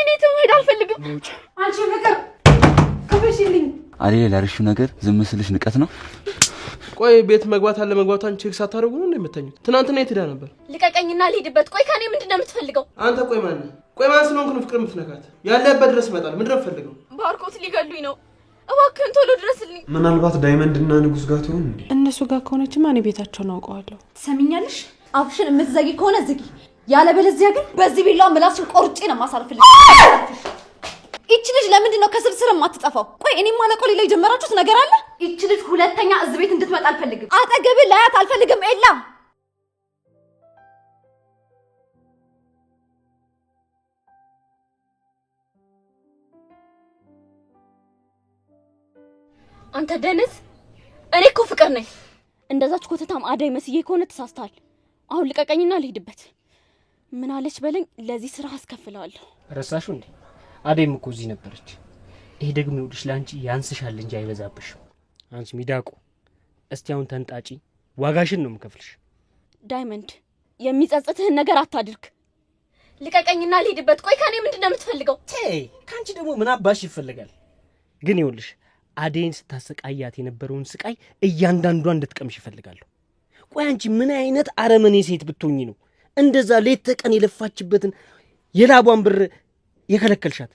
እኔ ተመሄድ አልፈልግም አንቺ ፍቅር ከፈሽልኝ አሌ ላርሽው ነገር ዝም ስልሽ ንቀት ነው ቆይ ቤት መግባት አለ መግባቷን ቼክ ሳታረጉ ነው እንደምትተኙት ትናንትና የት ሄዳ ነበር ልቀቀኝና ልሂድበት ቆይ ከኔ ምንድነው የምትፈልገው አንተ ቆይ ማን ስለሆንክ ነው ፍቅር የምትነካት ያለበት ድረስ መጣል ምንድነው የምትፈልገው ባርኮት ሊገሉኝ ነው እባክህን ቶሎ ድረስልኝ ምናልባት ዳይመንድና ንጉስ ጋር ትሆን እንዴ እነሱ ጋር ከሆነችማ እኔ ቤታቸውን አውቀዋለሁ ሰሚኛለሽ አፍሽን የምትዘጊ ከሆነ ዝጊ ያለበለዚያ ግን በዚህ ቢላው ምላስሽን ቆርጬ ነው ማሳርፍልኝ እቺ ልጅ ለምንድን ነው ከስርስር የማትጠፋው ቆይ እኔ ማለቆ ሌላ የጀመራችሁት ነገር አለ እቺ ልጅ ሁለተኛ እዚህ ቤት እንድትመጣ አልፈልግም አጠገብ ላያት አልፈልግም ኤላ አንተ ደነስ እኔ እኮ ፍቅር ነኝ እንደዛች ኮተታም አዳይ መስዬ ከሆነ ተሳስተሃል አሁን ልቀቀኝና ልሂድበት ምን አለች በለኝ ለዚህ ስራ አስከፍላለሁ ረሳሹ እንዴ አዳይም እኮ እዚህ ነበረች ይሄ ደግሞ ይውልሽ ላንቺ ያንስሻል እንጂ አይበዛብሽም አንቺ ሚዳቆ እስቲ አሁን ተንጣጪ ዋጋሽን ነው የምከፍልሽ ዳይመንድ የሚጸጽትህን ነገር አታድርግ ልቀቀኝና ልሂድበት ቆይ ከኔ ምንድነው የምትፈልገው ተይ ካንቺ ደግሞ ምን አባሽ ይፈልጋል ግን ይውልሽ አዴን ስታሰቃያት የነበረውን ስቃይ እያንዳንዷን እንድትቀምሽ ይፈልጋል ቆይ አንቺ ምን አይነት አረመኔ ሴት ብትሆኚ ነው እንደዛ ሌት ተቀን የለፋችበትን የላቧን ብር የከለከልሻት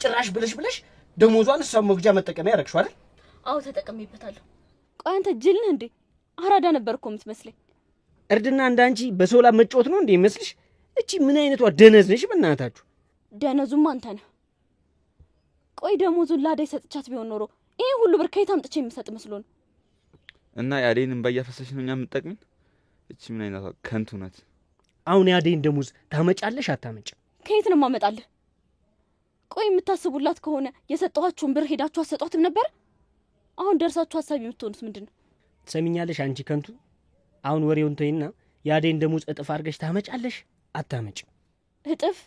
ጭራሽ ብለሽ ደሞዟን እሷ መግጃ መጠቀሚያ ያረክሽው አይደል አው ተጠቀምይበታለሁ ቆይ አንተ ጅል ነህ እንዴ አራዳ ነበርኩ የምትመስለኝ እርድና እንዳንቺ በሶላ መጫወት ነው እንዴ ይመስልሽ እቺ ምን አይነቷ ደነዝ ነሽ በእናታችሁ ደነዙማ አንተ ነህ ቆይ ደሞዙን ላዳይ ሰጥቻት ቢሆን ኖሮ ይሄ ሁሉ ብር ከየት አምጥቼ የምሰጥ መስሎ ነው እና ያዴንን ባያፈሰሽ ነው የምትጠቅሚን እቺ ምን አይነቷ ከንቱ ናት አሁን ያዴን ደሞዝ ታመጫለሽ አታመጭ ከየት ነው ማመጣለህ ቆይ የምታስቡላት ከሆነ የሰጣኋችሁን ብር ሄዳችሁ አሰጧትም ነበር አሁን ደርሳችሁ ሐሳብ የምትሆኑት ምንድነው ትሰሚኛለሽ አንቺ ከንቱ አሁን ወሬውን ተይና ያዴን ደሞዝ እጥፍ አድርገሽ ታመጫለሽ አታመጭ እጥፍ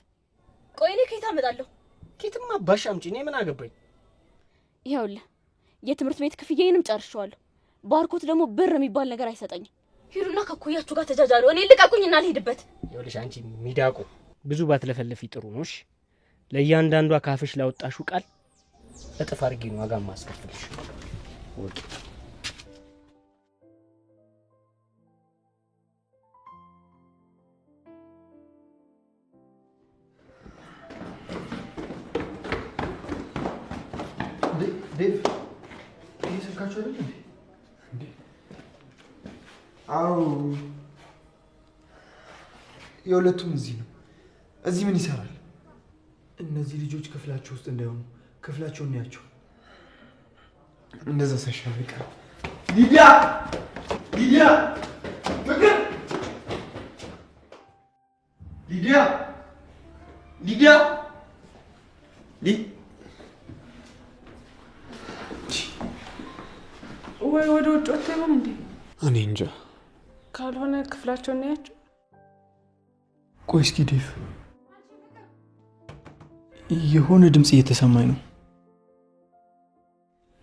ቆይ እኔ ከየት አመጣለሁ ኪትማ ባሻምጪ እኔ ምን አገባኝ ይኸውልህ የትምህርት ቤት ክፍያዬንም ጨርሻለሁ ባርኮት ደግሞ ብር የሚባል ነገር አይሰጠኝም ሂዱና ከኩያችሁ ጋር ተጃጃሉ እኔ ልቀቁኝና ልሂድበት ይኸውልሽ አንቺ ሚዳቆ ብዙ ባትለፈልፊ ጥሩ ነው እሺ ለእያንዳንዷ ካፍሽ ላወጣሽው ቃል እጥፍ አድርጌ ነው ዋጋ ማስከፍልሽ ወቂ ዴቭ ይሄ ስልካችሁ አይደል እንዴ አው የሁለቱም እዚህ ነው እዚህ ምን ይሰራል እነዚህ ልጆች ክፍላቸው ውስጥ እንዳይሆኑ ክፍላቸውን ያቸው እንደዛ ሳይሻልቀ ሊዲያ ፍቅር ሊዲያ ወይ ወደ ውጭ ወጥተን እንዴ እኔ እንጃ ካልሆነ ክፍላቸውን ያቸው ቆይ እስኪ ዴቭ የሆነ ድምጽ እየተሰማኝ ነው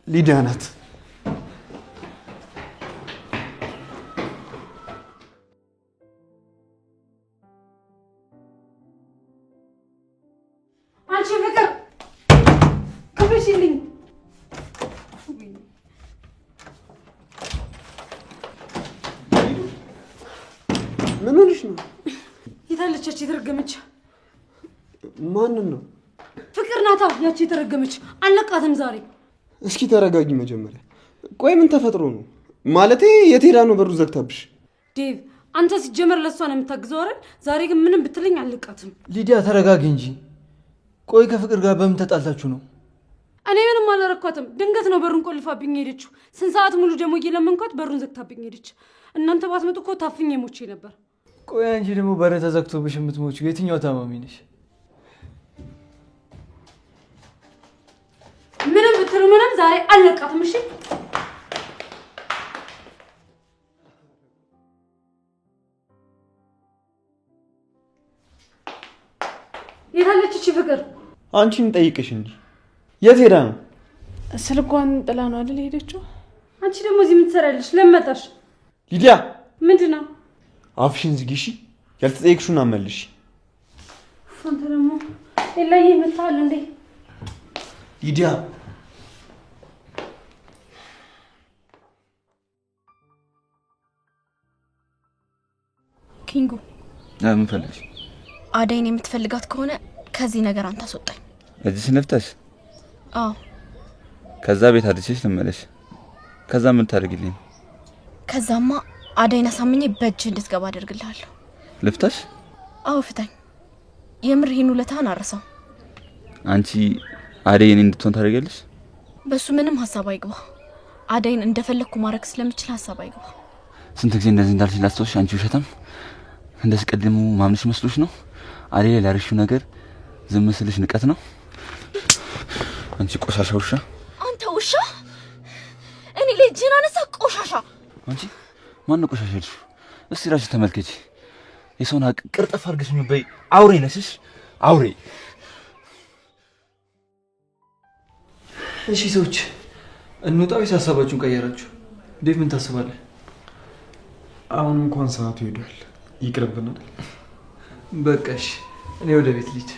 ሊዲያ ናት አንቺ ፍቅር ከፈሽልኝ ምን ሆነሽ ነው የታለች የተረገመች ማንን ነው ፍቅር ናታ ያቺ የተረገመች አለቃትም ዛሬ እስኪ ተረጋጊ መጀመሪያ ቆይ ምን ተፈጥሮ ነው ማለቴ የት ሄዳ ነው በሩ ዘግታብሽ ዴቭ አንተ ሲጀመር ለሷ ነው የምታግዘው አይደል ዛሬ ግን ምንም ብትለኝ አለቃትም ሊዲያ ተረጋጊ እንጂ ቆይ ከፍቅር ጋር በምን ተጣልታችሁ ነው እኔ ምንም አላረኳትም ድንገት ነው በሩን ቆልፋብኝ ሄደችው ስንት ሰዓት ሙሉ ደግሞ እየለመንኳት በሩን ዘግታብኝ ሄደች እናንተ ባትመጡ እኮ ታፍኜ ሞቼ ነበር ቆይ አንቺ ደግሞ በር ተዘግቶብሽ የምትሞቺው የትኛው ታማሚ ነሽ ምንም ብትሉ ምንም ዛሬ አለቃትም እሺ የታለች እቺ ፍቅር አንቺን ጠይቅሽ እንጂ የት ሄዳ ነው ስልኳን ጥላ ነው አይደል ሄደችው አንቺ ደግሞ እዚህ ምን ትሰራለሽ ለመጣሽ ሊዲያ ምንድነው አፍሽን ዝጊ እሺ ያልተጠየቅሽውን አመልሽ አንተ ደግሞ ኤላዬ መጣል እንዴ? ሊዲያ ኪንጉ ምን ፈልግሽ? አደይን የምትፈልጋት ከሆነ ከዚህ ነገር አንተ አስወጣኝ። እዚህ ነፍተሽ? አዎ። ከዛ ቤት አድርሼሽ ልመለሽ። ከዛ ምን ታደርጊልኝ? ከዛማ አደይን አሳምኜ በእጅ እንድትገባ አደርግልሃለሁ። ልፍታሽ? አዎ ፍታኝ። የምር ይሄን ውለታህን አረሳው። አንቺ አደይን እንድትሆን ታደርጊያለሽ? በሱ ምንም ሀሳብ አይግባ። አደይን እንደፈለኩ ማድረግ ስለምችል ሀሳብ አይግባ። ስንት ጊዜ እንደዚህ እንዳልሽ ላስታውሽ። አንቺ ውሸታም፣ እንደዚህ ቀድሞ ማምንሽ መስሎሽ ነው? አደይ ላይ ላርሽው ነገር ዝም ስልሽ ንቀት ነው? አንቺ ቆሻሻ ውሻ! አንተ ውሻ! እኔ ልጅን አነሳ ቆሻሻ! አንቺ ማን ነው ቆሻሻ ልጅ? እስቲ ራስሽ ተመልከቺ። የሰውን ሀቅ ቅርጥፍ አድርገሽ የሚበይ አውሬ ነሽ፣ አውሬ። እሺ ሰዎች እንውጣ ወይስ ሀሳባችሁን ቀየራችሁ? ዴቭ ምን ታስባለህ? አሁን እንኳን ሰዓቱ ሄዷል፣ ይቅርብናል። በቃ እሺ እኔ ወደ ቤት ልሂድ።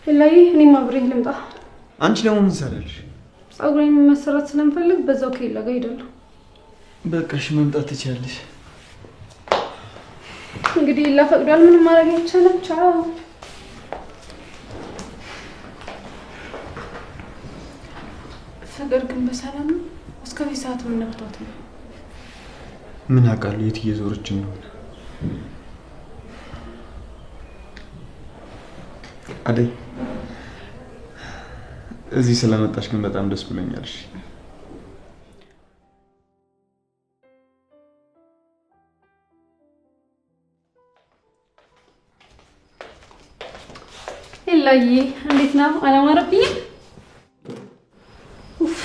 ኤላዬ እኔም አብሬህ ልምጣ። አንቺ ደግሞ ምን ትሰራለሽ? ጸጉሬን መሰራት ስለምፈልግ በዛው ከኤላ ጋር ሄዳለሁ። በቃ እሺ መምጣት ትችያለሽ። እንግዲህ ኤላ ፈቅዷል፣ ምንም ማድረግ አይቻልም። ቻው። ፍቅር ግን በሰላም ነው? እስከዚህ ሰዓት ምን ነክቷት ነው? ምን አውቃለሁ የት እየዞረች እንደሆነ። አደይ እዚህ ስለመጣሽ ግን በጣም ደስ ብሎኛል። እሺ ኤላዬ እንዴት ነው? አላማረብኝም? ኡፍ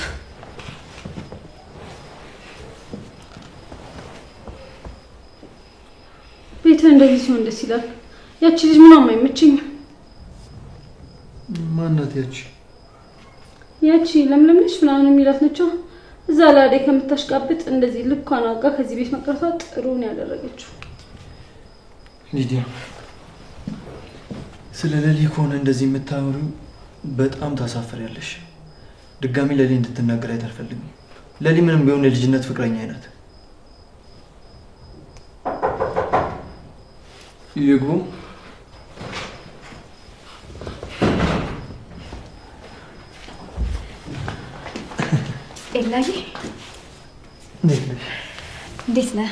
ቤት እንደዚህ ሲሆን ደስ ይላል። ያቺ ልጅ ምንም አይመቸኝም። ማናት ያቺ? ያቺ ለምለምነሽ ምናምን የሚላት ነች። እዛ ላይ አደይ ከምታሽቃብጥ እንደዚህ ልኳን አውቃ ከዚህ ቤት መቅረቷ ጥሩ ነው ያደረገችው። ሊዲያ ስለ ለሊ ከሆነ እንደዚህ የምታወሪው በጣም ታሳፍሪያለሽ። ድጋሚ ለሊ እንድትናገር አልፈልግም። ለሊ ምንም ቢሆን የልጅነት ፍቅረኛ አይነት። ይግቡ። ኤላዬ እንዴት ነህ?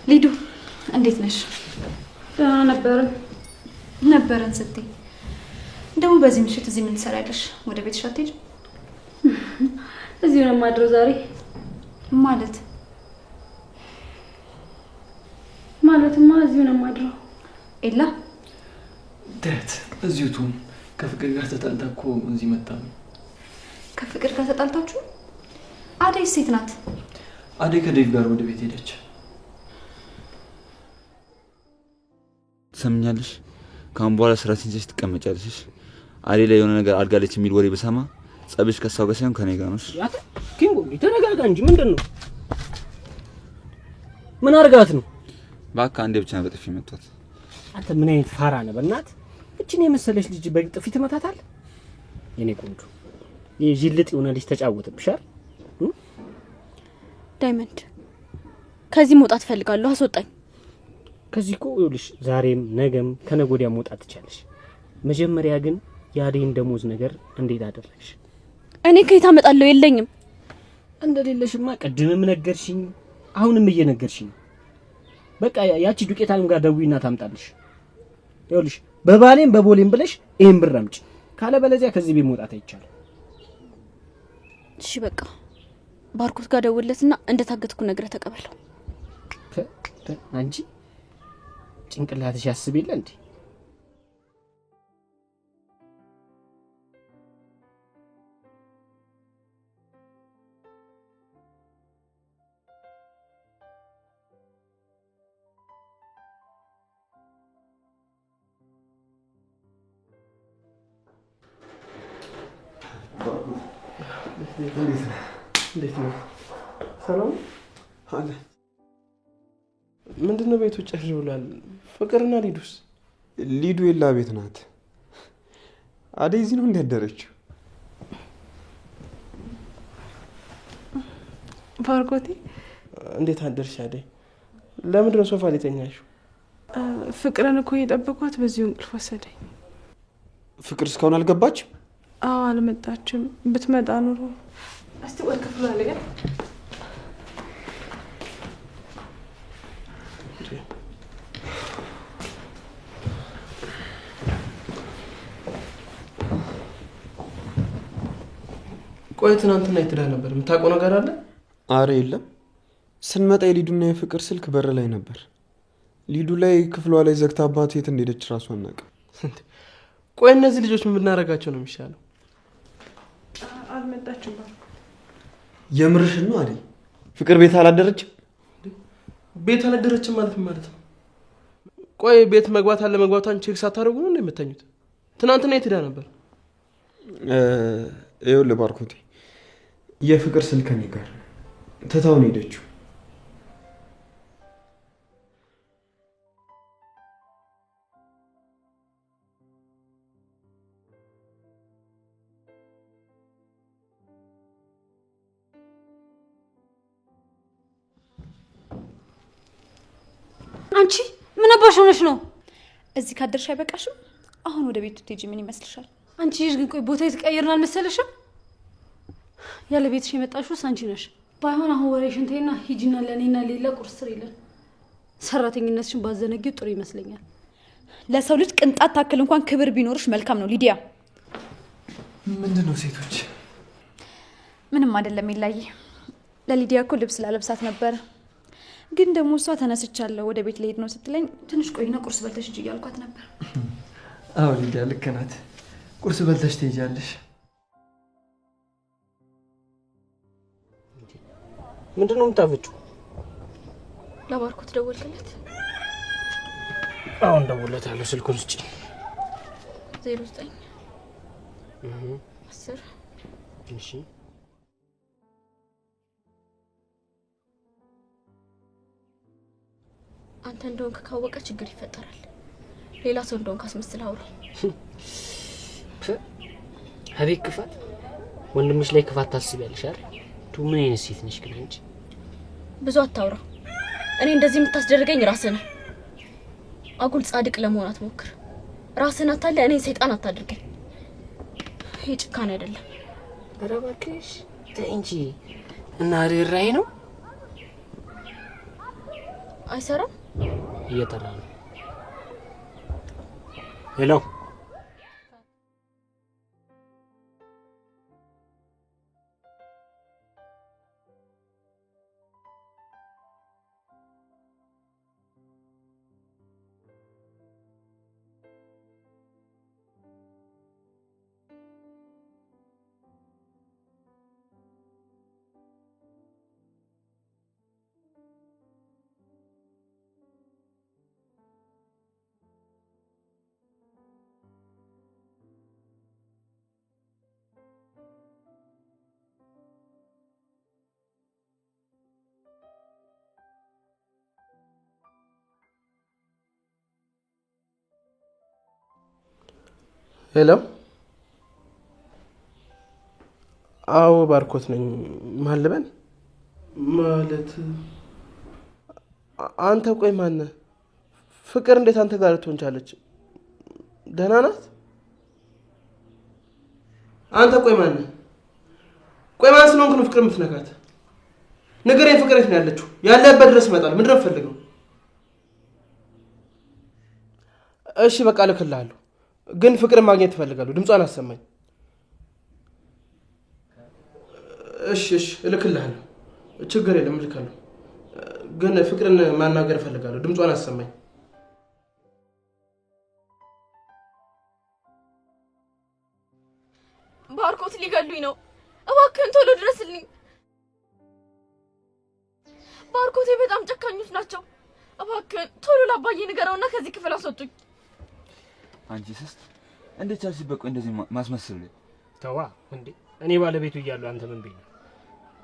ሊዱ እንዴት ነሽ? ደህና ነበረን ስትይ ደግሞ በዚህ ምሽት እዚህ ምን ትሰሪያለሽ? ወደ ቤትሽ አትሄጂም? እዚሁ ነው የማድረው ዛሬ። ማለትማ እዚሁ ነው የማድረው። ኤላ ዳት እዚሁ ትሁን። ከፍቅር ጋር ተጣልታ እኮ እዚህ መጣ ነው። ከፍቅር ጋር ተጣልታችሁ? አደይ ሴት ናት። አደይ ከዴቭ ጋር ወደ ቤት ሄደች። ትሰምኛለሽ? ካሁን በኋላ ስራሽን ይዘሽ ትቀመጫለሽ። አደይ ላይ የሆነ ነገር አድጋለች የሚል ወሬ በሰማ ጸብሽ ከሷ ጋር ሳይሆን ከኔ ጋር ነው። ኪንጎ ተረጋጋ እንጂ ምንድን ነው? ምን አርጋት ነው? ባካ አንዴ ብቻ ነው በጥፊ መቷት። አንተ ምን አይነት ፋራ ነህ? በእናትህ እቺን የመሰለች ልጅ በጥፊ ትመታታለህ? የኔ ቆንጆ የጅልጥ የሆነ ልጅ ተጫወተብሻል። ዳይመንድ ከዚህ መውጣት ፈልጋለሁ፣ አስወጣኝ። ከዚህ እኮ ይኸውልሽ ዛሬም ነገም ከነገ ወዲያ መውጣት ትችያለሽ። መጀመሪያ ግን የአደይን ደሞዝ ነገር እንዴት አደረግሽ? እኔ ከየት አመጣለሁ? የለኝም። እንደሌለሽማ ቅድምም ነገርሽኝ፣ አሁንም እየነገርሽኝ። በቃ ያቺ ዱቄታም ጋር ደውይና ታምጣልሽ። ይኸውልሽ በባሌም በቦሌም ብለሽ ይሄን ብር አምጪ፣ ካለ በለዚያ ከዚህ ቤት መውጣት አይቻልም። እሺ በቃ ባርኮት ጋር ደውለትና እንደታገትኩ ነግረህ ተቀበለው። አንቺ ጭንቅላትሽ ያስብ የለ እንዴ? እንዴት ነው? ሰላም አለ። ምንድነው ቤቱ ጭር ብሏል? ፍቅርና ሊዱስ? ሊዱ የላ ቤት ናት። አደይ እዚህ ነው እንዲያደረችው። ባርኮቴ እንዴት አደርሽ አደይ? ለምንድን ነው ሶፋ ላይ ተኛሽው? ፍቅርን እኮ እየጠበኳት በዚሁ እንቅልፍ ወሰደኝ። ፍቅር እስካሁን አልገባችም? አዎ አልመጣችም። ብትመጣ ኑሮ እስቲ ወር ክፍሉ አለ ግን ቆይ ትናንትና የት ሄዳ ነበር? የምታውቀው ነገር አለ? አረ የለም። ስንመጣ የሊዱና የፍቅር ስልክ በር ላይ ነበር። ሊዱ ላይ ክፍሏ ላይ ዘግታባት የት እንደሄደች ራሱ አናውቅም። ቆይ እነዚህ ልጆች ምን ብናደርጋቸው ነው የሚሻለው? አልመጣችም። የምርሽን ነው አደይ? ፍቅር ቤት አላደረችም? ቤት አላደረችም ማለት ነው? ቆይ ቤት መግባት አለ መግባቷን ቼክ ሳታደርጉ ነው የምትተኙት? ትናንትና የት ሄዳ ነበር? ይኸውልህ ባርኮቴ፣ የፍቅር ስልክ ከኔ ጋር ትታውን ሄደችው። አንቺ ምን አባሽ ሆነሽ ነው? እዚህ ካደርሽ አይበቃሽም? አሁን ወደ ቤቱ ትሄጂ ምን ይመስልሻል? አንቺ ልጅ ግን ቆይ ቦታ የተቀየርን አልመሰለሽም? ያለ ቤትሽ የመጣሽው አንቺ ነሽ። ባይሆን አሁን ወሬሽን ተይና ሂጂና ለኔና ሌላ ቁርስ ስሪልን። ሰራተኝነትሽን ባዘነጊው ጥሩ ይመስለኛል። ለሰው ልጅ ቅንጣት ታክል እንኳን ክብር ቢኖርሽ መልካም ነው ሊዲያ። ምንድነው ሴቶች? ምንም አይደለም ይላይ። ለሊዲያ እኮ ልብስ ላለብሳት ነበር፣ ግን ደግሞ እሷ ተነስቻለሁ ወደ ቤት ልሄድ ነው ስትለኝ ትንሽ ቆይና ቁርስ በልተሽ ሂጂ እያልኳት ነበር። አዎ ሊዲያ ልክ ናት። ቁርስ በልተሽ ትሄጃለሽ። ምንድን ነው የምታፈጪው? ለባርኮት ደወልክለት? አሁን ደውለታለሁ። ስልኩን ስጪኝ። 09 10 እሺ አንተ እንደሆንክ ካወቀ ችግር ይፈጠራል። ሌላ ሰው እንደሆንክ አስመስል አውሩ። አቤት ክፋት! ወንድምሽ ላይ ክፋት ታስቢያለሽ አይደል? ምን አይነት ሴት ነሽ ግን አንቺ? ብዙ አታውራ። እኔ እንደዚህ የምታስደርገኝ ራስህ ነህ። አጉል ጻድቅ ለመሆን አትሞክር። ራስህን አታለ እኔ ሰይጣን አታድርገኝ። ይሄ ጭካኔ አይደለም። ኧረ እባክሽ ተይ እንጂ። እና ርህራሄ ነው? አይሰራም። እየጠራ ነው። ሄሎ ሄሎ። አዎ ባርኮት ነኝ። ማን ልበል? ማለት አንተ ቆይ ማነህ? ፍቅር እንዴት አንተ ጋር ልትሆን ቻለች? ደህና ናት? አንተ ቆይ ማነህ? ቆይ ማን ስለሆንክ ነው ፍቅር የምትነካት? ንገረኝ። ፍቅር የት ነው ያለችው? ያለህበት ድረስ እመጣለሁ። ምንድን ነው የምትፈልገው? እሺ በቃ እልክልሃለሁ፣ ግን ፍቅርን ማግኘት እፈልጋለሁ። ድምጿን አሰማኝ። እሺ እልክልሃለሁ። ችግር የለም እልካለሁ፣ ግን ፍቅርን ማናገር እፈልጋለሁ። ድምጿን አሰማኝ። ባርኮት ሊገሉኝ ነው። እባክህን ቶሎ ድረስልኝ። ባርኮቴ በጣም ጨካኞች ናቸው። እባክህን ቶሎ ላባዬ ንገረውና ከዚህ ክፍል አስወጡኝ። አንቺ ስስት እንዴት ቻልሽ? በቃ እንደዚህ ማስመሰል ተዋ እንዴ! እኔ ባለቤቱ እያለሁ አንተ ምን ብዬ?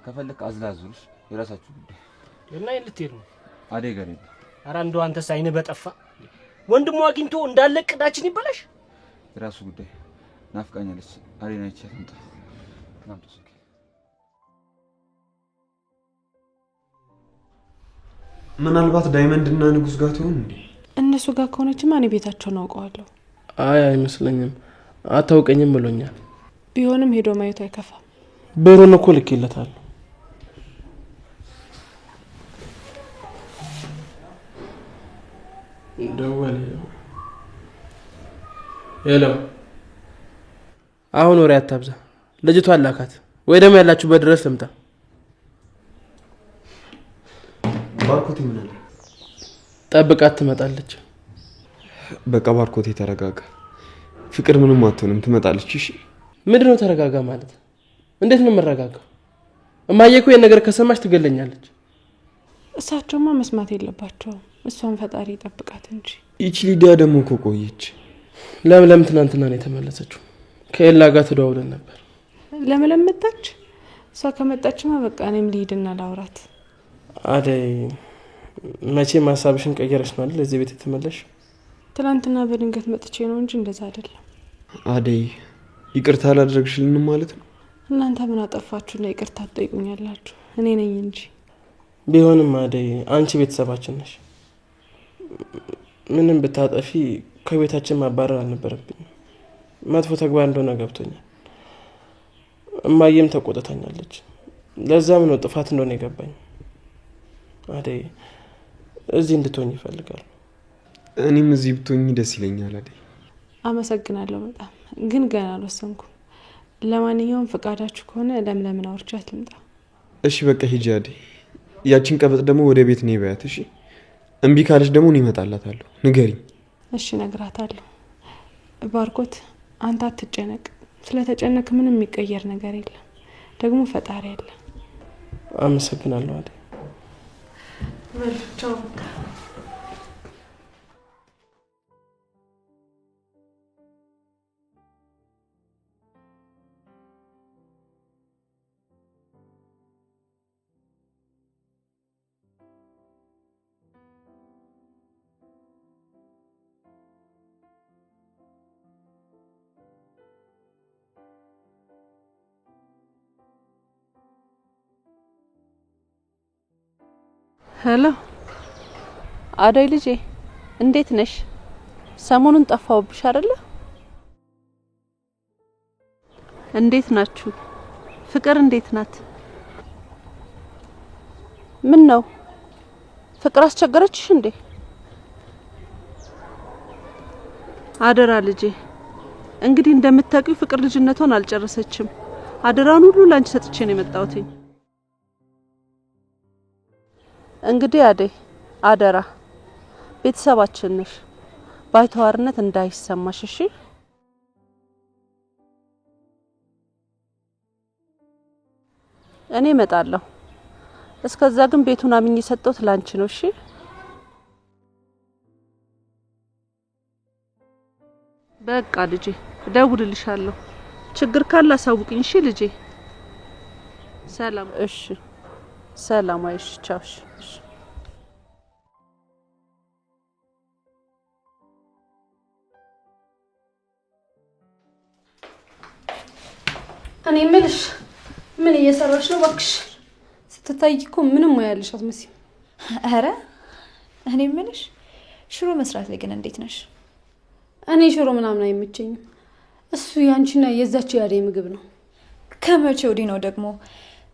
ከፈለክ አዝላዙልሽ የራሳችሁ ጉዳይ። እና ልትሄድ ነው? አደይ ጋር ሄደ። ኧረ እንደው አንተስ አይንህ በጠፋ። ወንድሟ አግኝቶ እንዳለ ቅዳችን ይበላሽ። የራሱ ጉዳይ። ናፍቃኛለች። አሬና ይቻል እንታ ናምጥስ ምናልባት ዳይመንድ እና ንጉስ ጋር ትሆን እንዴ? እነሱ ጋር ከሆነችማ እኔ ቤታቸውን አውቀዋለሁ። አይ አይመስለኝም፣ አታውቀኝም ብሎኛል። ቢሆንም ሄዶ ማየቱ አይከፋም። ብሩን እኮ ልኬለታለሁ። ደወለ። ሄሎ፣ አሁን ወሬ አታብዛ። ልጅቷን ላካት ወይ ደግሞ ያላችሁበት ድረስ ልምጣ። ባርኮቴ ምን አለ? ጠብቃት ትመጣለች። በቃ ባርኮቴ ተረጋጋ። ፍቅር ምንም አትሆንም፣ ትመጣለች። እሺ ምንድነው ተረጋጋ ማለት? እንዴት ነው የምረጋጋው? እማዬ እኮ ይሄን ነገር ከሰማች ትገለኛለች። እሳቸውማ መስማት የለባቸውም። እሷን ፈጣሪ ይጠብቃት እንጂ። ይቺ ሊዲያ ደግሞ እኮ ቆየች። ለምለም ትናንትና ነው የተመለሰችው። ከኤላ ጋር ተደዋውለን ነበር። ለምለም መጣች? እሷ ከመጣችማ በቃ እኔም ልሂድና ላውራት። አደይ መቼም ሀሳብሽን ቀየረሽ ነው አይደል እዚህ ቤት የተመለሽ? ትናንትና በድንገት መጥቼ ነው እንጂ እንደዛ አይደለም። አደይ ይቅርታ አላደረግሽልንም ማለት ነው? እናንተ ምን አጠፋችሁና ይቅርታ ትጠይቁኛላችሁ? እኔ ነኝ እንጂ። ቢሆንም አደይ አንቺ ቤተሰባችን ነሽ። ምንም ብታጠፊ ከቤታችን ማባረር አልነበረብኝም። መጥፎ ተግባር እንደሆነ ገብቶኛል። እማዬም ተቆጥታኛለች። ለዛም ነው ጥፋት እንደሆነ የገባኝ። አደይ እዚህ እንድትሆኝ ይፈልጋል። እኔም እዚህ ብትሆኝ ደስ ይለኛል አደይ። አመሰግናለሁ በጣም ግን ገና አልወሰንኩም። ለማንኛውም ፈቃዳችሁ ከሆነ ለምለምን አውርቻት ልምጣ። እሺ በቃ ሂጂ አደይ። ያቺን ቀበጥ ደግሞ ወደ ቤት ነው ይበያት። እሺ እምቢ ካለች ደግሞ እኔ እመጣላታለሁ። ንገሪኝ። እሺ እነግራታለሁ። ባርኮት አንተ አትጨነቅ። ስለተጨነቅ ምንም የሚቀየር ነገር የለም። ደግሞ ፈጣሪ አለ። አመሰግናለሁ አደይ። ቻው። ሄሎ አደይ ልጄ እንዴት ነሽ? ሰሞኑን ጠፋውብሽ አይደለ? እንዴት ናችሁ? ፍቅር እንዴት ናት? ምን ነው ፍቅር አስቸገረችሽ እንዴ? አደራ ልጄ፣ እንግዲህ እንደምታውቂው ፍቅር ልጅነቷን አልጨረሰችም። አደራውን ሁሉ ላንቺ ሰጥቼ ነው የመጣሁት። እንግዲህ አደይ አደራ ቤተሰባችን ነሽ፣ ባይተዋርነት እንዳይሰማሽ እሺ? እኔ እመጣለሁ። እስከዛ ግን ቤቱን አምኜ የሰጠሁት ላንቺ ነው እሺ? በቃ ልጄ እደውልልሻለሁ። ችግር ካለ አሳውቅኝ እሺ ልጄ? ሰላም። እሺ ሰላም። አይሽ ቻው። እሺ እኔ ምልሽ ምን እየሰራሽ ነው ባክሽ? ስትታይ እኮ ምንም ያለሽ አትመስይም። አረ እኔ ምልሽ ሽሮ መስራት ላይ ግን እንዴት ነሽ? እኔ ሽሮ ምናምን አይመቸኝም። እሱ ያንቺና የዛች ያዴ ምግብ ነው። ከመቼ ወዲህ ነው ደግሞ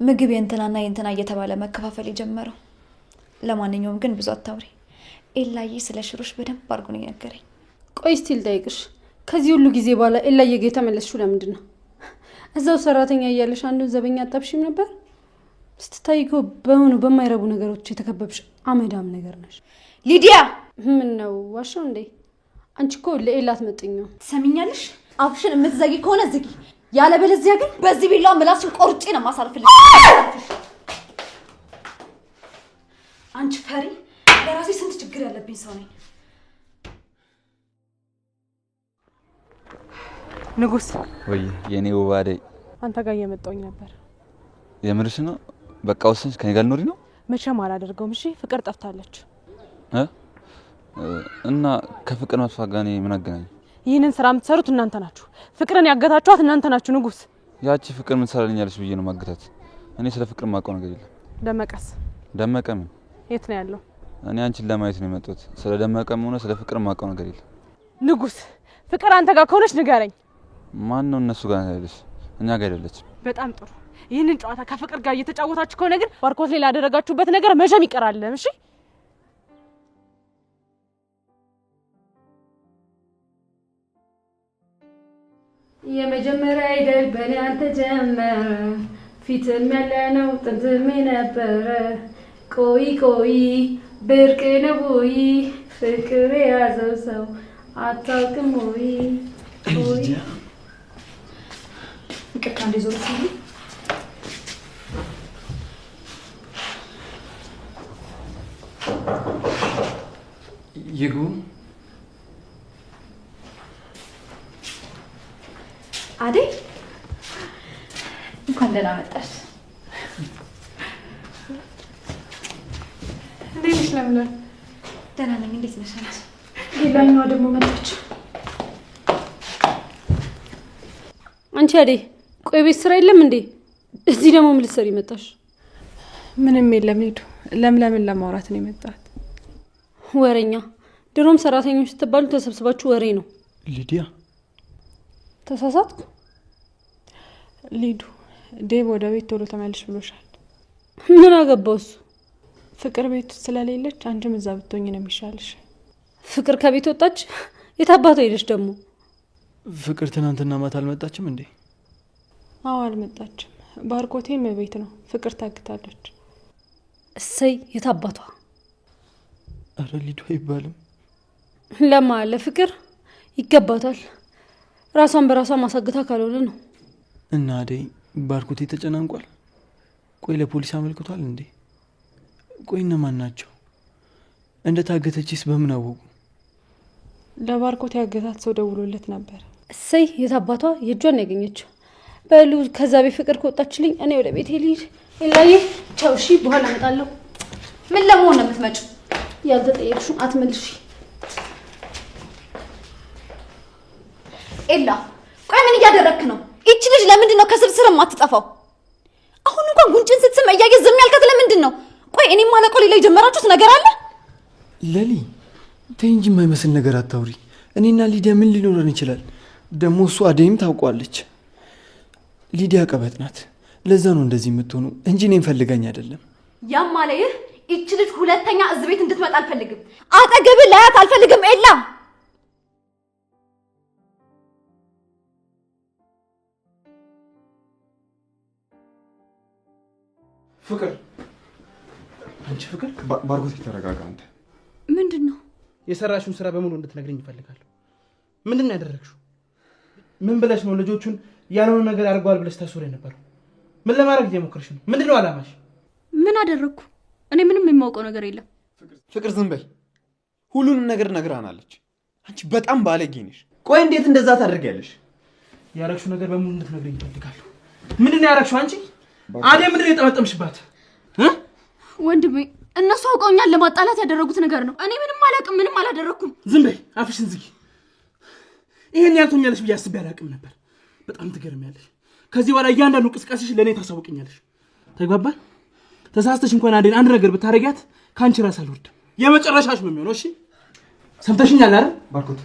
ምግብ የእንትናና የእንትና እየተባለ መከፋፈል የጀመረው? ለማንኛውም ግን ብዙ አታውሪ። ኤላዬ ስለ ሽሮሽ በደንብ አድርጎ ነው የነገረኝ። ቆይ እስቲ ልጠይቅሽ፣ ከዚህ ሁሉ ጊዜ በኋላ ኤላዬ ጋ የተመለስሽው ለምንድን ነው? እዛው ሰራተኛ እያለሽ አንዱን ዘበኛ አጣብሽም ነበር። ስትታይ እኮ በሆኑ በማይረቡ ነገሮች የተከበብሽ አመዳም ነገር ነሽ። ሊዲያ ምን ነው ዋሻው እንዴ? አንቺ እኮ ለኤላ አትመጥኝም። ትሰሚኛለሽ? አፍሽን የምትዘጊ ከሆነ ዝጊ፣ ያለበለዚያ ግን በዚህ ቢላው ምላስሽን ቆርጬ ነው ማሳርፍልሽ። አንቺ ፈሪ! ለራሴ ስንት ችግር ያለብኝ ሰው ነኝ። ንጉስ ወይ የኔ ውብ አደይ፣ አንተ ጋር እየመጣሁኝ ነበር። የምርሽ ነው? በቃ ወሰንሽ ከኔ ጋር ልኖሪ ነው? መቼም አላደርገውም። እሺ ፍቅር ጠፍታለች። እና ከፍቅር መጥፋት ጋር እኔ ምን አገናኝ? ይህንን ስራ የምትሰሩት እናንተ ናችሁ። ፍቅርን ያገታችኋት እናንተ ናችሁ። ንጉስ፣ ያቺ ፍቅር ምን ትሰራልኛለች ብዬ ነው ማገታት? እኔ ስለ ፍቅር ማውቀው ነገር የለም። ደመቀስ ደመቀ ምን? የት ነው ያለው? እኔ አንቺን ለማየት ነው የመጣሁት። ስለ ደመቀም ሆነ ስለ ፍቅር ማውቀው ነገር የለም። ንጉስ፣ ፍቅር አንተ ጋር ከሆነች ንገረኝ። ማን ነው እነሱ ጋር ያለች? እኛ ጋር አይደለችም። በጣም ጥሩ። ይህንን ጨዋታ ከፍቅር ጋር እየተጫወታችሁ ከሆነ ግን ባርኮት ላይ ላደረጋችሁበት ነገር መቼም ይቀራል። እሺ የመጀመሪያ አይደል በእኔ አንተ ጀመረ ፊትም ያለ ነው ጥንትም ነበረ ቆይ ቆይ ብርቅ ነው ወይ ፍቅር የያዘው ሰው አታውቅም ወይ ቆይ ይቅርታ እንደዞር ሲሉ ይግቡ። አደይ እንኳን ደህና መጣሽ። እንዴት ነሽ? ለምለም ደህና ነኝ። እንዴት ነሽ አንቺ? ሌላኛዋ ደግሞ መጣች። አንቺ አደይ ቆይ ቤት ስራ የለም እንዴ? እዚህ ደግሞ ምን ልትሰሪ መጣሽ? ምንም የለም ሊዱ፣ ለምለምን ለማውራት ነው የመጣት። ወሬኛ። ድሮም ሰራተኞች ስትባሉ ተሰብስባችሁ ወሬ ነው። ሊዲያ ተሳሳትኩ? ሊዱ ዴቭ ወደ ቤት ቶሎ ተመልሽ ብሎሻል። ምን አገባው እሱ? ፍቅር ቤት ስለሌለች አንቺም እዛ ብትሆኝ ነው የሚሻልሽ። ፍቅር ከቤት ወጣች? የታባቷ ሄደች ደግሞ? ፍቅር ትናንትና ማታ አልመጣችም እንዴ? አዎ አልመጣችም። ባርኮቴም ቤት ነው። ፍቅር ታግታለች። እሰይ የታባቷ። አረ ሊዱ አይባልም። ለማ ለፍቅር ይገባታል። ራሷን በራሷ ማሳግታ ካልሆነ ነው። እና አደይ ባርኮቴ ተጨናንቋል። ቆይ ለፖሊስ አመልክቷል እንዴ? ቆይ እነማን ናቸው? እንደ ታገተችስ በምን አወቁ? ለባርኮቴ ያገታት ሰው ደውሎለት ነበር። እሰይ የታባቷ የእጇን ያገኘችው። በሉ ከዛ ቤት ፍቅር ከወጣችልኝ እኔ ወደ ቤት ልሂድ። ኤላዬ ቻው። እሺ በኋላ እመጣለሁ። ምን ለመሆን ነው የምትመጪው? ያልተጠየቅሽው አትመልሺ። ኤላ ቆይ ምን እያደረክ ነው? ይቺ ልጅ ለምንድን ነው ከስር ስር የማትጠፋው? አሁን እንኳን ጉንጭን ስትስም እያየ ዝም ያልካት ለምንድን ነው? ቆይ እኔም ማለቆ ሌላ የጀመራችሁት ነገር አለ? ለሊ ተይ እንጂ የማይመስል ነገር አታውሪ። እኔና ሊዲያ ምን ሊኖረን ይችላል? ደግሞ እሱ አደይም ታውቋለች። ሊዲያ ቀበጥ ናት። ለዛ ነው እንደዚህ የምትሆኑ እንጂ እኔን ፈልጋኝ አይደለም። ያም ማለ ይህ ይቺ ልጅ ሁለተኛ እዚህ ቤት እንድትመጣ አልፈልግም። አጠገብህ ላያት አልፈልግም። ኤላ ፍቅር፣ አንቺ ፍቅር፣ ባርኮት ተረጋጋ። አንተ ምንድን ነው የሰራሽውን ስራ በሙሉ እንድትነግረኝ እፈልጋለሁ። ምንድን ነው ያደረግሽው? ምን ብለሽ ነው ልጆቹን ያልሆነ ነገር አድርገዋል ብለሽ ታስወሪ የነበረው? ምን ለማድረግ እየሞከርሽ ነው? ምንድን ነው አላማሽ? ምን አደረግኩ? እኔ ምንም የማውቀው ነገር የለም። ፍቅር ዝም በይ። ሁሉንም ነገር ነግራናለች። አንቺ በጣም ባለጌ ነሽ። ቆይ እንዴት እንደዛ ታደርጊያለሽ? ያረግሽው ነገር በሙሉ እንድትነግረኝ እፈልጋለሁ። ምንድን ነው ያረግሽው አንቺ? አዴ ምንድን ነው የጠመጠምሽባት? ወንድሜ እነሱ አውቀውኛል ለማጣላት ያደረጉት ነገር ነው። እኔ ምንም አላውቅም፣ ምንም አላደረኩም። ዝም በይ፣ አፍሽን ዝጊ። ይሄን ያልቶኛለሽ ብዬ አስቤ አላውቅም ነበር። በጣም ትገርሚያለሽ። ከዚህ በኋላ እያንዳንዱ እንቅስቃሴሽ ለእኔ ታሳውቅኛለሽ። ተግባባን? ተሳስተሽ እንኳን አዴን አንድ ነገር ብታረጊያት ከአንቺ ራስ አልወርድም። የመጨረሻሽ ነው የሚሆነው። እሺ ሰምተሽኛል አይደል? ባርኮት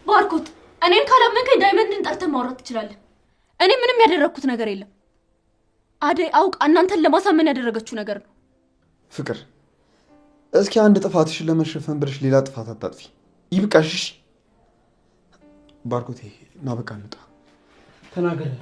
ባርኮት፣ እኔን ካላመንከኝ ዳይመንድን ጠርተህ ማውራት ትችላለህ። እኔ ምንም ያደረግኩት ነገር የለም። አደይ አውቃ እናንተን ለማሳመን ያደረገችው ነገር ነው። ፍቅር እስኪ አንድ ጥፋትሽን ለመሸፈን ብለሽ ሌላ ጥፋት አታጥፊ። ይብቃሽ። ባርኮቴ ና በቃ እንውጣ። ተናገር።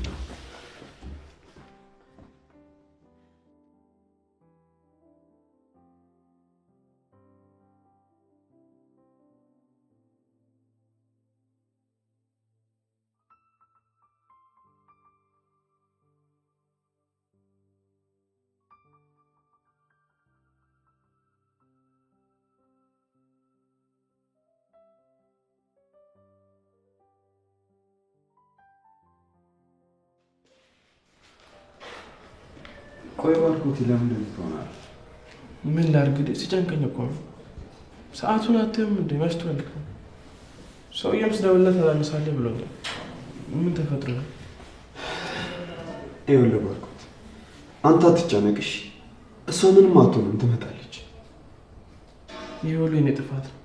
ቆይ ባርኮቴ ለምንድን ነው ትሆናለህ? ምን ላድርግ? ሲጨንቀኝ እኮ ነው። ሰዓቱን አትይም እንዴ? መሽቷል እኮ። ሰውዬም ስደውልለት አላነሳልኝ ብሎኛል። ምን ተፈጥሮ ነው? ይኸውልህ ባርኮት፣ አንተ አትጨነቅ እሺ። እሷ ምንም አትሆንም፣ ትመጣለች። ይህ ሁሉ የኔ ጥፋት ነው።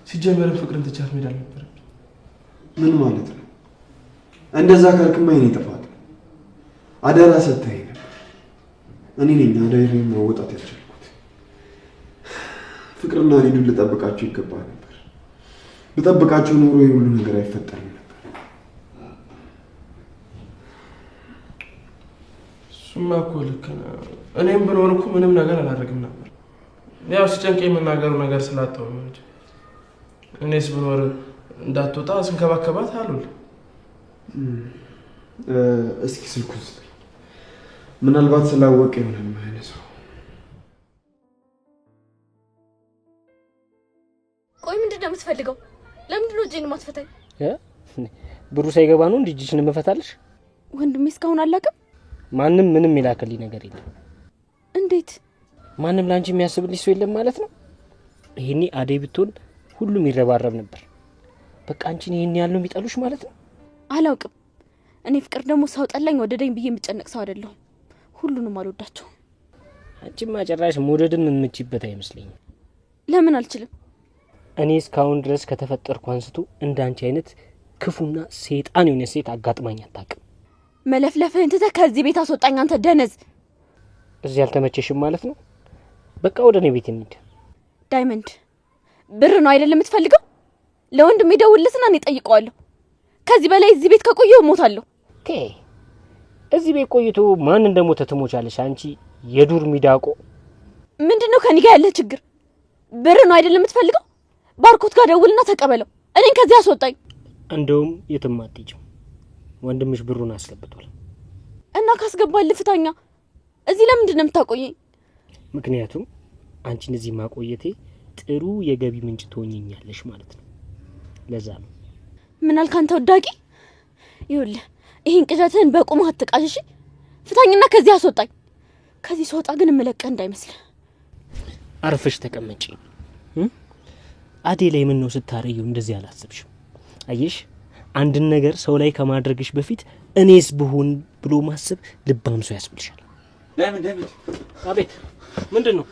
ሲጀመርም ፍቅርን ትቻት መሄድ አልነበረብኝ። ምን ማለት ነው? እንደዛ ካልክማ የኔ ጥፋት ነው። አደራ ሰጥተኸኝ ነበር። እኔ ነኝ አደራዬን መወጣት ያልቻልኩት። ፍቅርና ሊዱን ልጠብቃቸው ይገባ ነበር። ልጠብቃቸው ኖሮ የሁሉ ነገር አይፈጠርም ነበር። እሱማ እኮ ልክ ነህ። እኔም ብኖር እኮ ምንም ነገር አላደርግም ነበር። ያው ሲጨንቀኝ የምናገሩ ነገር ስላጣሁ ነው እንጂ እኔስ ብኖር እንዳትወጣ ስንከባከባት አሉል። እስኪ ስልኩን ስጠኝ። ምናልባት ስላወቀ ይሆናል የማያነሳው። ቆይ ምንድን ነው የምትፈልገው? ለምንድን ነው እጄን የማትፈታኝ? ብሩ ሳይገባ ነው እንዴ እጅሽን የምፈታልሽ? ወንድሜ እስካሁን አላውቅም። ማንም ምንም ይላክልኝ ነገር የለም። እንዴት? ማንም ላንቺ የሚያስብልሽ ሰው የለም ማለት ነው? ይሄኔ አደይ ብትሆን ሁሉም ይረባረብ ነበር። በቃ አንቺን ይሄን ያህል ነው የሚጠሉሽ ማለት ነው? አላውቅም። እኔ ፍቅር ደግሞ ሰው ጠላኝ ወደደኝ ብዬ የምጨነቅ ሰው አይደለሁም። ሁሉንም አልወዳቸውም። አንቺማ ጭራሽ መውደድም የምትችይበት አይመስለኝም። ለምን አልችልም? እኔ እስካሁን ድረስ ከተፈጠርኩ አንስቶ እንዳንቺ አይነት ክፉና ሰይጣን የሆነ ሴት አጋጥማኝ አታውቅም። መለፍለፍህን ትተህ ከዚህ ቤት አስወጣኝ አንተ ደነዝ። እዚህ አልተመቸሽም ማለት ነው? በቃ ወደ እኔ ቤት እንሂድ። ዳይመንድ ብር ነው አይደለም የምትፈልገው? ለወንድሜ ደውልለትና እኔ እጠይቀዋለሁ። ከዚህ በላይ እዚህ ቤት ከቆየሁ እሞታለሁ። እዚህ ቤት ቆይቶ ማን እንደሞተ ትሞቻለሽ አንቺ የዱር ሚዳቆ። ምንድነው ከኔ ጋር ያለ ችግር? ብር ነው አይደለም የምትፈልገው? ባርኮት ጋር ደውልና ተቀበለው። እኔን ከዚህ አስወጣኝ። እንደውም የትም አትሄጂም። ወንድምሽ ብሩን አስገብቷል። እና ካስገባል ፍታኛ። እዚህ ለምንድን ነው የምታቆየኝ? ምክንያቱም አንቺን እዚህ ማቆየቴ ጥሩ የገቢ ምንጭ ትሆኝኛለሽ ማለት ነው። ለዛ ነው። ምን አልክ አንተ ወዳቂ? ይኸውልህ ይሄን ቅዠትህን በቁምህ አትቃዥሽ። ፍታኝና ከዚህ አስወጣኝ። ከዚህ ስወጣ ግን እምለቅህ እንዳይመስልህ። አርፈሽ ተቀመጪ። አዴ ላይ ምን ነው ስታረየው እንደዚህ አላሰብሽም? አየሽ፣ አንድን ነገር ሰው ላይ ከማድረግሽ በፊት እኔስ ብሆን ብሎ ማሰብ ልባም ሰው ያስብልሻል። ለምን? አቤት፣ ምንድን ነው?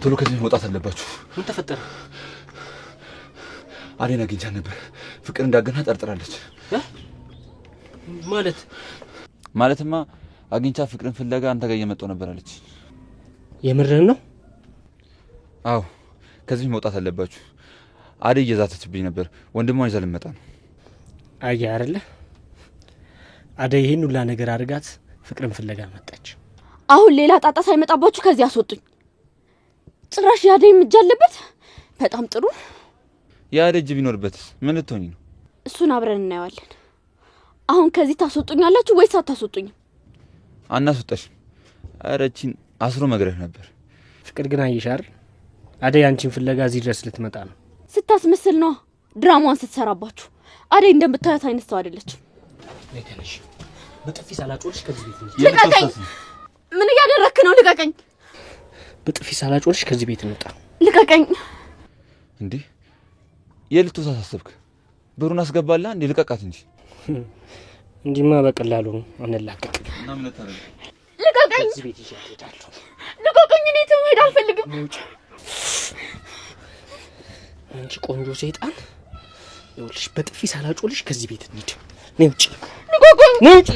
ቶሎ ከዚህ መውጣት አለባችሁ። ምን ተፈጠረ? አዴን አግኝቻት ነበር። ፍቅር እንዳገና ጠርጥራለች። ማለትማ አግኝቻት ፍቅርን ፍለጋ አንተ ጋር እየመጣሁ ነበር አለች። የምርህን ነው? አዎ፣ ከዚህ መውጣት አለባችሁ። አዴ እየዛተችብኝ ነበር። ወንድሟን ይዛ ልመጣ ነው። አየህ አይደለ? አዴ ይሄን ሁላ ነገር አድርጋት ፍቅርን ፍለጋ መጣች። አሁን ሌላ ጣጣ ሳይመጣባችሁ ከዚህ አስወጡኝ። ጭራሽ ያዴ እጅ አለበት። በጣም ጥሩ። ያዴ እጅ ቢኖርበትስ ምን ልትሆኚ ነው? እሱን አብረን እናየዋለን። አሁን ከዚህ ታስወጡኛላችሁ ወይስ አታስወጡኝም? አናስወጣሽም። ኧረ እቺን አስሮ መግረፍ ነበር። ፍቅር ግን አየሽ አይደል? አዴ አንቺን ፍለጋ እዚህ ድረስ ልትመጣ ነው። ስታስመስል ነው ድራማዋን ስትሰራባችሁ። አዴ እንደምታያት አይነት ሰው አይደለችም። ለተነሽ በጥፊ ሳላጮልሽ ከዚህ ቤት እንውጣ። ልቀቀኝ! ምን እያደረክ ነው? ልቀቀኝ! በጥፊ ሳላጮልሽ ከዚህ ቤት እንውጣ። ልቀቀኝ! እንዴ የልትወሳ አሰብክ? ብሩን አስገባላ እንዴ? ልቀቃት እንጂ። እንዲማ በቀላሉ አንላቀቅ። እና ምን ታረግ? ልቀቀኝ! ከዚህ ቤት ይዤ እሄዳለሁ። ልቀቀኝ! እኔ መሄድ አልፈልግም። አንቺ ቆንጆ ሰይጣን፣ ይኸውልሽ በጥፊ ሳላጮልሽ ከዚህ ቤት እንሂድ። ነይ ውጪ! ልቀቀኝ! ነይ ውጪ!